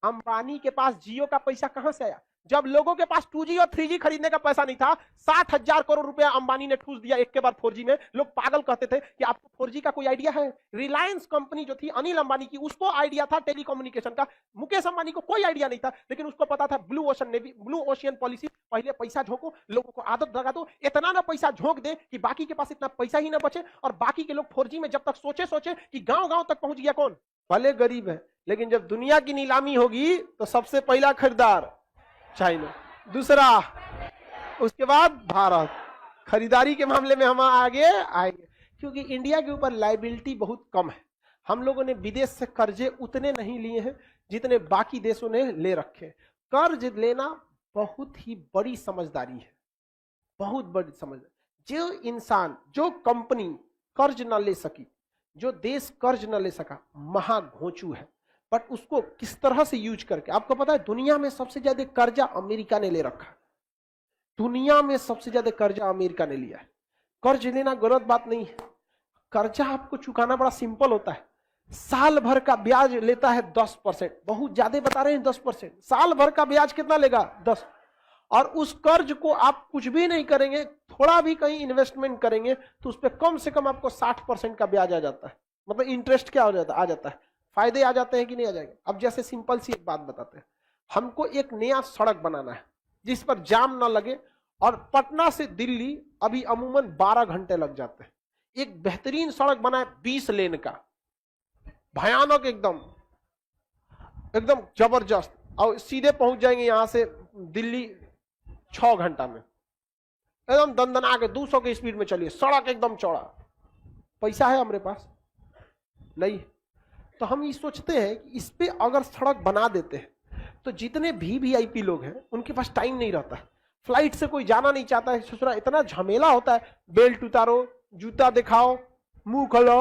अंबानी के पास जियो का पैसा कहां से आया? जब लोगों के पास 2G और 3G खरीदने का पैसा नहीं था, 60,000 करोड़ रुपया अंबानी ने ठूस दिया एक के बाद 4G में। लोग पागल कहते थे कि आपको 4G का कोई आइडिया है? रिलायंस कंपनी जो थी अनिल अंबानी की, उसको आइडिया था टेलीकम्युनिकेशन का। मुकेश अंबानी को कोई आइडिया नहीं था, लेकिन उसको पता था ब्लू ओशियन पॉलिसी, पहले पैसा झोंको, लोगों को आदत लगा दो, इतना ना पैसा झोंक दे कि बाकी के पास इतना पैसा ही ना बचे, और बाकी के लोग 4G में जब तक सोचे कि गांव गांव तक पहुंच गया कौन? भले गरीब है, लेकिन जब दुनिया की नीलामी होगी तो सबसे पहला खरीदार चाइना, दूसरा उसके बाद भारत। खरीदारी के मामले में हम आगे आएंगे, क्योंकि इंडिया के ऊपर लायबिलिटी बहुत कम है। हम लोगों ने विदेश से कर्जे उतने नहीं लिए हैं जितने बाकी देशों ने ले रखे। कर्ज लेना बहुत ही बड़ी समझदारी है, बहुत बड़ी समझदारी। जो इंसान, जो कंपनी कर्ज ना ले सकी, जो देश कर्ज ना ले सका, महाघोंचू है। बट उसको किस तरह से यूज करके, आपको पता है दुनिया में सबसे ज्यादा कर्जा अमेरिका ने ले रखा है। दुनिया में सबसे ज्यादा कर्जा अमेरिका ने लिया है। कर्ज लेना गलत बात नहीं है, कर्जा आपको चुकाना बड़ा सिंपल होता है। साल भर का ब्याज लेता है 10%, बहुत ज्यादा बता रहे हैं 10%। साल भर का ब्याज कितना लेगा? 10। और उस कर्ज को आप कुछ भी नहीं करेंगे, थोड़ा भी कहीं इन्वेस्टमेंट करेंगे तो उस पर कम से कम आपको 60% का ब्याज आ जाता है। मतलब इंटरेस्ट क्या हो जाता है? आ जाता है। फायदे आ जाते हैं कि नहीं आ जाएंगे? अब जैसे सिंपल सी एक बात बताते हैं, हमको एक नया सड़क बनाना है जिस पर जाम ना लगे, और पटना से दिल्ली अभी अमूमन 12 घंटे लग जाते हैं। एक बेहतरीन सड़क बनाए 20 लेन का, भयानक, एकदम एकदम जबरदस्त, और सीधे पहुंच जाएंगे यहां से दिल्ली 6 घंटा में, एकदम दंदना के 200 की स्पीड में चलिए, सड़क एकदम चौड़ा। पैसा है हमारे पास? नहीं। तो हम ये सोचते हैं कि इस पे अगर सड़क बना देते हैं तो जितने भी वीआईपी लोग हैं उनके पास टाइम नहीं रहता है, फ्लाइट से कोई जाना नहीं चाहता है, ससुरा इतना झमेला होता है, बेल्ट उतारो, जूता दिखाओ, मुंह खोलो,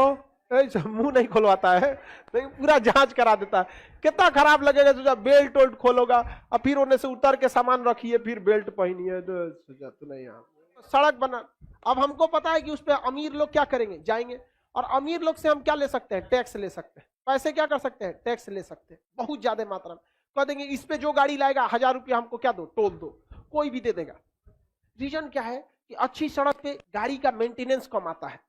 मुंह नहीं खुलवाता है, नहीं पूरा जांच करा देता है। कितना खराब लगेगा सोचा, बेल्ट वोल्ट खोलोगा और फिर उन्हें से उतर के सामान रखिए, फिर बेल्ट पहनिए, तो नहीं यार। सड़क बना, अब हमको पता है कि उस पर अमीर लोग क्या करेंगे, जाएंगे, और अमीर लोग से हम क्या ले सकते हैं? टैक्स ले सकते हैं। पैसे क्या कर सकते हैं? टैक्स ले सकते हैं, बहुत ज्यादा मात्रा में। कह देंगे इस पे जो गाड़ी लाएगा 1000 रुपया हमको क्या दो, टोल दो, कोई भी दे देगा। रीजन क्या है कि अच्छी सड़क पे गाड़ी का मेंटेनेंस कम आता है,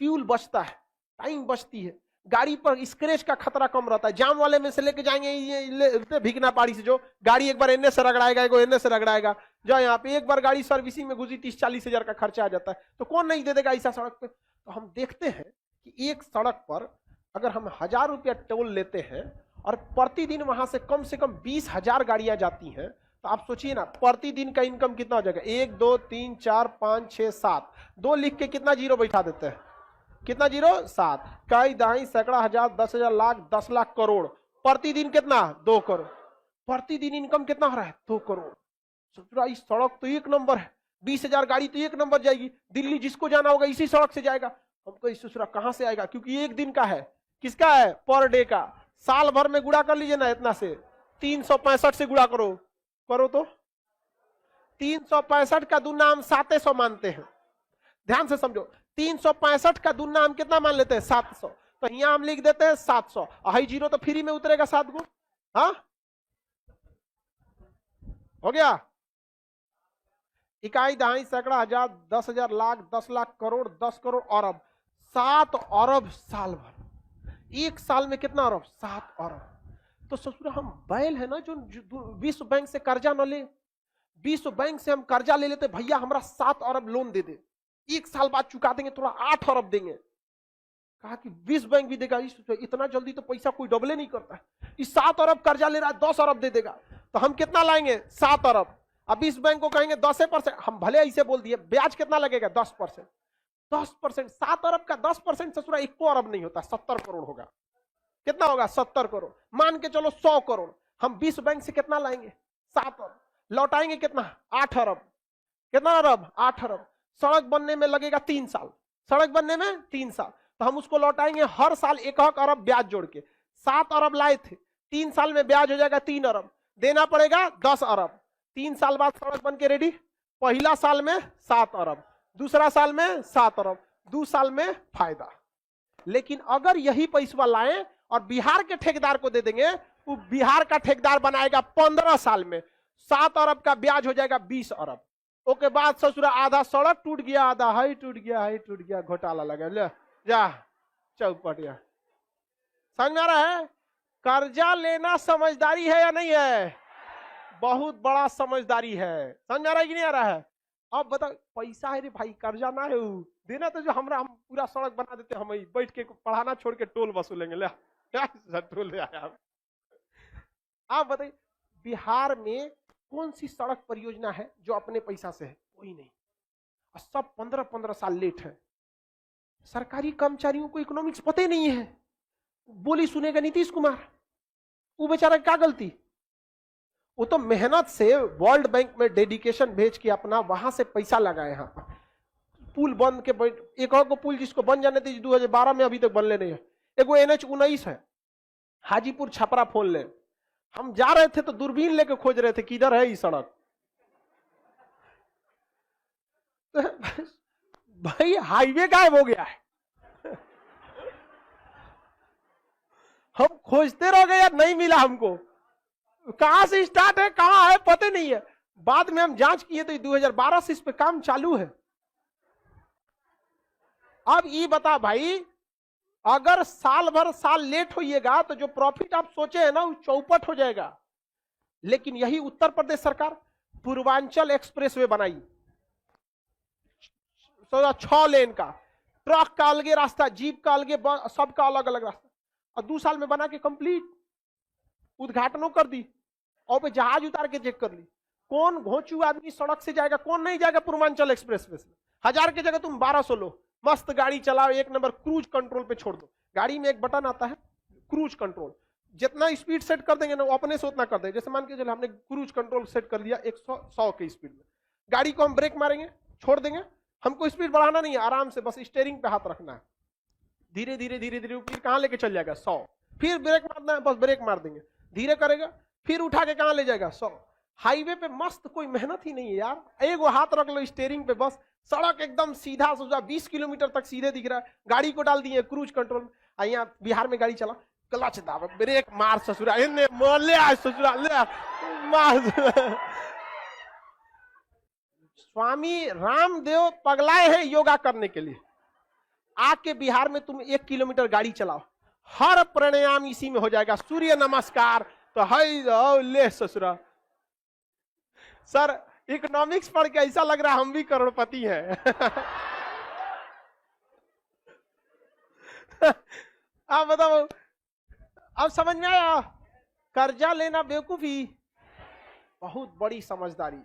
फ्यूल बचता है, टाइम बचती है, गाड़ी पर स्क्रैच का खतरा कम रहता है। जाम वाले में से लेके जाएंगे ये भिगना पाड़ी से, जो गाड़ी एक बार एने से रगड़ाएगा, एगो एने से रगड़ाएगा, जो यहाँ पे एक बार गाड़ी सर्विसिंग में घुसी 30-40 हजार का खर्चा आ जाता है, तो कौन नहीं दे देगा ऐसा सड़क पे? तो हम देखते हैं कि एक सड़क पर अगर हम 1000 रुपया टोल लेते हैं और प्रतिदिन वहां से कम 20,000 गाड़ियां जाती हैं, तो आप सोचिए ना प्रतिदिन का इनकम कितना हो जाएगा? 1 2 3 4 5 6 7, 2 लिख के कितना जीरो बैठा देते हैं? कितना जीरो? 7। कई दहाई सैकड़ा हजार 10,000 लाख 10 लाख करोड़, प्रतिदिन कितना? 2 करोड़। प्रतिदिन इनकम कितना हो रहा है? 2 करोड़। सोच इस सड़क तो एक नंबर है, 20,000 गाड़ी तो एक नंबर जाएगी, दिल्ली जिसको जाना होगा इसी सड़क से जाएगा। हमको इस दूसरा कहां से आएगा? क्योंकि एक दिन का है, किसका है? पर डे का। साल भर में गुड़ा कर लीजिए ना, इतना से 365 से गुड़ा करो तो 365 का दूना हम 700 मानते हैं। ध्यान से समझो, 365 का दूना हम कितना मान लेते हैं? 700। तो यहां हम लिख देते हैं 700, हाई जीरो तो फ्री में उतरेगा 7 गो। हाँ हो गया। इकाई दहाई सैकड़ा हजार 10,000 लाख 10 लाख करोड़ 10 करोड़ अरब, 7 अरब साल भर। एक साल में कितना अरब? 7 अरब। तो ससुरा हम बैल है ना जो विश्व बैंक से कर्जा न ले, विश्व बैंक से हम कर्जा ले लेते, भैया हमारा 7 अरब लोन दे दे, एक साल बाद चुका देंगे, थोड़ा 8 अरब देंगे। कहा कि विश्व बैंक भी देगा, इतना जल्दी तो पैसा कोई डबले नहीं करता है, इस 7 अरब कर्जा ले रहा है 10 अरब दे देगा, तो हम कितना लाएंगे? 7 अरब। अब विश्व बैंक को कहेंगे 10%, हम भले ऐसे बोल दिए, ब्याज कितना लगेगा? 10%। 10%, 7 अरब का 10% ससुरा 1 अरब नहीं होता, 70 करोड़ होगा। कितना होगा? 70 करोड़। मान के चलो 100 करोड़। हम विश्व बैंक से कितना लाएंगे? 7 अरब। लौटाएंगे कितना? 8 अरब। कितना अरब? 8 अरब। सड़क बनने में लगेगा 3 साल, सड़क बनने में 3 साल, तो हम उसको लौटाएंगे हर साल 1 अरब ब्याज जोड़ के। 7 अरब लाए थे, 3 साल में ब्याज हो जाएगा 3 अरब, देना पड़ेगा 10 अरब। 3 साल बाद सड़क बन के रेडी, पहला साल में 7 अरब, दूसरा साल में 7 अरब, 2 साल में फायदा। लेकिन अगर यही पैसा लाएं और बिहार के ठेकेदार को दे देंगे, वो बिहार का ठेकेदार बनाएगा 15 साल में, 7 अरब का ब्याज हो जाएगा 20 अरब। ओके बाद ससुरा आधा सड़क टूट गया, आधा हाई टूट गया, हाई टूट गया, घोटाला लगा, ले जा चौपट। या समझ में आ रहा है? कर्जा लेना समझदारी है या नहीं है? बहुत बड़ा समझदारी है। समझ में आ रहा है कि नहीं आ रहा है? अब बताओ, पैसा है रे भाई, कर्जा ना है देना, तो जो हम पूरा सड़क बना देते, हम बैठ के पढ़ाना छोड़ के टोल वसूलेंगे। ले टोल ले आया। आप बताइए बिहार में कौन सी सड़क परियोजना है जो अपने पैसा से है? कोई नहीं। और सब 15-15 साल लेट है। सरकारी कर्मचारियों को इकोनॉमिक्स पता ही नहीं है, बोली सुनेगा नीतीश कुमार, वो बेचारा क्या गलती? वो तो मेहनत से वर्ल्ड बैंक में डेडिकेशन भेज के अपना वहां से पैसा लगाए। यहाँ पर पुल बंद के एक और को पुल जिसको बन जाने थे 2012 में, अभी तक बनले नहीं है। एगो NH-19 है, हाजीपुर छपरा फोन ले, हम जा रहे थे तो दूरबीन लेके खोज रहे थे किधर है ये सड़क। भाई हाईवे गायब हो गया है। हम खोजते रह गए यार, नहीं मिला हमको, कहां से स्टार्ट है कहां है पता नहीं है। बाद में हम जांच किए तो 2012 से इस पे काम चालू है। अब ये बता भाई, अगर साल भर साल लेट होइएगा तो जो प्रॉफिट आप सोचे है ना वो चौपट हो जाएगा। लेकिन यही उत्तर प्रदेश सरकार पूर्वांचल एक्सप्रेसवे बनाई, 6 लेन का, ट्रक का अलगे रास्ता, जीप का अलगे, सबका अलग अलग रास्ता, और 2 साल में बना के कंप्लीट उद्घाटनों कर दी। और पे जहाज उतार के चेक कर ली कौन घोंचू आदमी सड़क से जाएगा, कौन नहीं जाएगा पूर्वांचल एक्सप्रेसवे से। 1000 की जगह तुम 1200 लो, मस्त गाड़ी चलाओ, 1 नंबर, क्रूज कंट्रोल पे छोड़ दो। गाड़ी में एक बटन आता है क्रूज कंट्रोल, जितना स्पीड सेट कर देंगे ना वो अपने से उतना कर देंगे। जैसे मान के चलो हमने क्रूज कंट्रोल सेट कर दिया 100 की स्पीड में, गाड़ी को हम ब्रेक मारेंगे छोड़ देंगे, हमको स्पीड बढ़ाना नहीं है, आराम से बस स्टीयरिंग पे हाथ रखना है, धीरे धीरे धीरे धीरे फिर कहां लेके चल जाएगा 100, फिर ब्रेक मारना है, बस ब्रेक मार देंगे, धीरे करेगा, फिर उठा के कहां ले जाएगा 100। हाईवे पे मस्त, कोई मेहनत ही नहीं है यार, एक हाथ रख लो स्टीयरिंग पे, बस सड़क एकदम सीधा सोचा 20 किलोमीटर तक सीधे दिख रहा है। गाड़ी को डाल दिए क्रूज कंट्रोल। यहाँ बिहार में गाड़ी चला, क्लच दाब, ब्रेक मार ससुरा, ससुरा ले मार। स्वामी रामदेव पगलाए हैं योगा करने के लिए, आके बिहार में तुम 1 किलोमीटर गाड़ी चलाओ, हर प्राणायाम इसी में हो जाएगा, सूर्य नमस्कार तो है ले ससुरा। सर इकोनॉमिक्स पढ़ के ऐसा लग रहा है हम भी करोड़पति हैं। आप बताओ, अब समझ में आया? कर्जा लेना बेवकूफी, बहुत बड़ी समझदारी,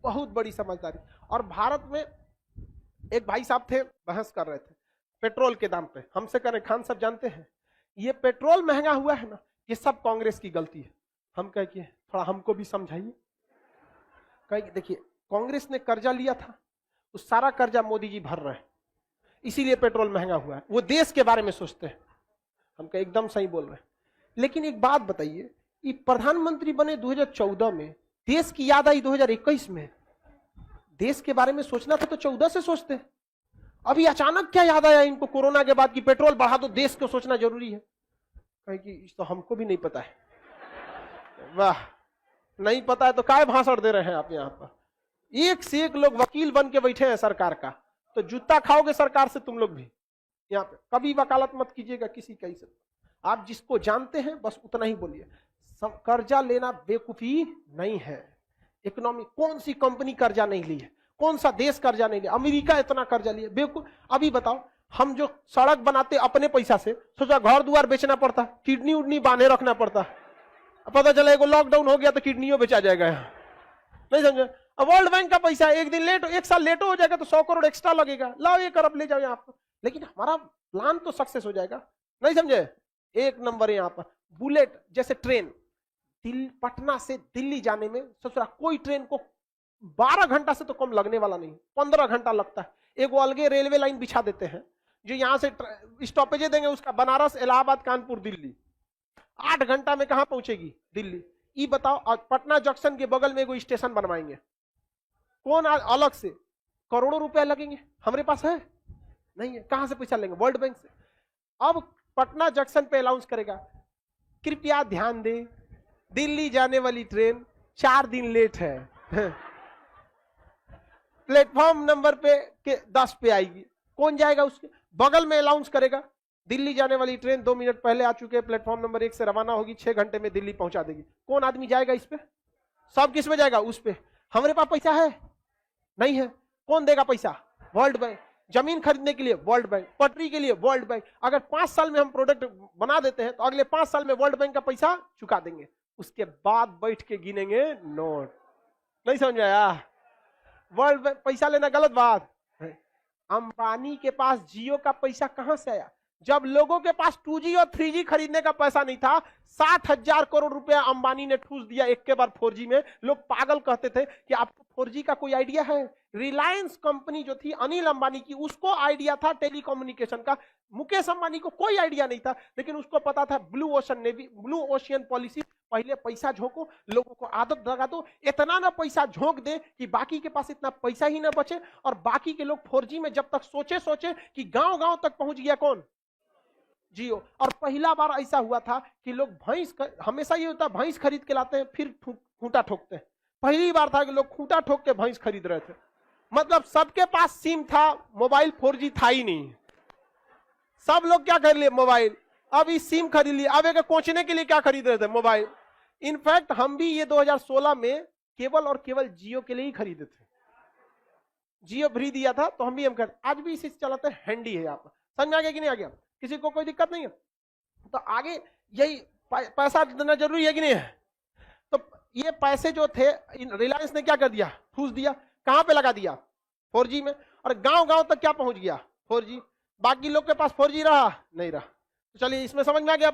बहुत बड़ी समझदारी। और भारत में एक भाई साहब थे, बहस कर रहे थे पेट्रोल के दाम पे, हमसे करें खान साहब जानते हैं ये पेट्रोल महंगा हुआ है ना, ये सब कांग्रेस की गलती है। हम कह के थोड़ा हमको भी समझाइए। कहे देखिए कांग्रेस ने कर्जा लिया था, उस सारा कर्जा मोदी जी भर रहे हैं, इसीलिए पेट्रोल महंगा हुआ है, वो देश के बारे में सोचते हैं। हम कहे एकदम सही बोल रहे हैं। लेकिन एक बात बताइए, ये प्रधानमंत्री बने 2014 में, देश की याद आई 2021 में, देश के बारे में सोचना था तो 14 से सोचते। अभी अचानक क्या याद आया इनको कोरोना के बाद कि पेट्रोल बढ़ा दो, देश को सोचना जरूरी है? कहे कि तो हमको भी नहीं पता है। वाह, नहीं पता है तो काय भाषण दे रहे हैं आप यहाँ पर? एक से एक लोग वकील बन के बैठे हैं सरकार का, तो जूता खाओगे सरकार से तुम लोग भी। यहाँ पे कभी वकालत मत कीजिएगा किसी का से, आप जिसको जानते हैं बस उतना ही बोलिए। कर्जा लेना बेवकूफी नहीं है। इकोनॉमी, कौन सी कंपनी कर्जा नहीं ली है, कौन सा देश कर्जा नहीं लिया? अमेरिका इतना कर्जा लिया, बेवकूफ। अभी बताओ, हम जो सड़क बनाते अपने पैसा से, सोचा घर द्वार बेचना पड़ता, किडनी उडनी बांधे रखना पड़ता, पता चला एगो लॉकडाउन हो गया तो किडनियों बेचा जाएगा यहाँ, नहीं समझे? अब वर्ल्ड बैंक का पैसा एक दिन लेट, 1 साल लेट हो जाएगा तो 100 करोड़ एक्स्ट्रा लगेगा, लाओ 1 अरब ले जाओ यहाँ पर। लेकिन हमारा प्लान तो सक्सेस हो जाएगा, नहीं समझे? 1 नंबर यहाँ पर बुलेट जैसे ट्रेन, पटना से दिल्ली जाने में ससुरा कोई ट्रेन को 12 घंटा से तो कम लगने वाला नहीं, 15 घंटा लगता है। एक अलगे रेलवे लाइन बिछा देते हैं जो यहाँ से स्टॉपेजे देंगे उसका, बनारस, इलाहाबाद, कानपुर, दिल्ली, 8 घंटा में कहां पहुंचेगी दिल्ली? ये बताओ। और पटना जंक्शन के बगल में एगो स्टेशन बनवाएंगे, कौन अलग से करोड़ों रुपया लगेंगे, हमारे पास है नहीं है, कहां से पैसा लेंगे? वर्ल्ड बैंक से। अब पटना जंक्शन पे अनाउंस करेगा कृपया ध्यान दें, दिल्ली जाने वाली ट्रेन 4 दिन लेट है। प्लेटफॉर्म नंबर पे 10 पे आएगी। कौन जाएगा? उसके बगल में अनाउंस करेगा, दिल्ली जाने वाली ट्रेन 2 मिनट पहले आ चुके हैं, प्लेटफॉर्म नंबर 1 से रवाना होगी, 6 घंटे में दिल्ली पहुंचा देगी। कौन आदमी जाएगा इस पे? सब किस में जाएगा? उस पे। हमारे पास पैसा है? नहीं है। कौन देगा पैसा? World bank. जमीन खरीदने के लिए वर्ल्ड बैंक, पटरी के लिए वर्ल्ड बैंक। अगर 5 साल में हम प्रोडक्ट बना देते हैं तो अगले 5 साल में वर्ल्ड बैंक का पैसा चुका देंगे। उसके बाद बैठ के गिनेंगे नोट। नहीं समझ में आया? वर्ल्ड बैंक पैसा लेना गलत बात है। अंबानी के पास जियो का पैसा कहां से आया? जब लोगों के पास 2G और 3G खरीदने का पैसा नहीं था, 60,000 करोड़ रुपया अंबानी ने ठूस दिया एक के बाद 4G में। लोग पागल कहते थे कि आपको 4G का कोई आइडिया है? रिलायंस कंपनी जो थी अनिल अंबानी की, उसको आइडिया था टेलीकम्युनिकेशन का। मुकेश अंबानी को कोई आइडिया नहीं था, लेकिन उसको पता था blue ocean navy, blue ocean policy. पहले पैसा झोंको, लोगों को आदत लगा दो, इतना ना पैसा झोंक दे कि बाकी के पास इतना पैसा ही ना बचे, और बाकी के लोग 4G में जब तक सोचे कि गांव गांव तक पहुंच गया कौन? जियो। और पहला बार ऐसा हुआ था कि लोग हमेशा ये होता है भैंस खरीद के लाते हैं फिर खूंटा ठोकते हैं। पहली बार था कि लोग खूंटा ठोक के भैंस खरीद रहे थे। मतलब सबके पास सिम था, मोबाइल 4G था ही नहीं। सब लोग क्या कर लिए? मोबाइल। अब इस सिम खरीद लिए, अब एक कोचने के लिए क्या खरीद रहे थे? मोबाइल। इनफैक्ट हम भी ये 2016 में केवल और केवल जियो के लिए ही खरीदे थे। जियो फ्री दिया था तो हम भी आज भी इसी चलाते हैं, हैंडी है। आप समझ में आ गया कि नहीं आ गया? किसी को कोई दिक्कत नहीं है? तो आगे यही पैसा देना जरूरी है कि नहीं है? तो ये पैसे जो थे रिलायंस ने क्या कर दिया? ठूस दिया। कहां पे लगा दिया? 4G में। और गांव गांव तक क्या पहुंच गया? 4G। बाकी लोग के पास 4G रहा नहीं रहा। तो चलिए इसमें समझ में आ गया।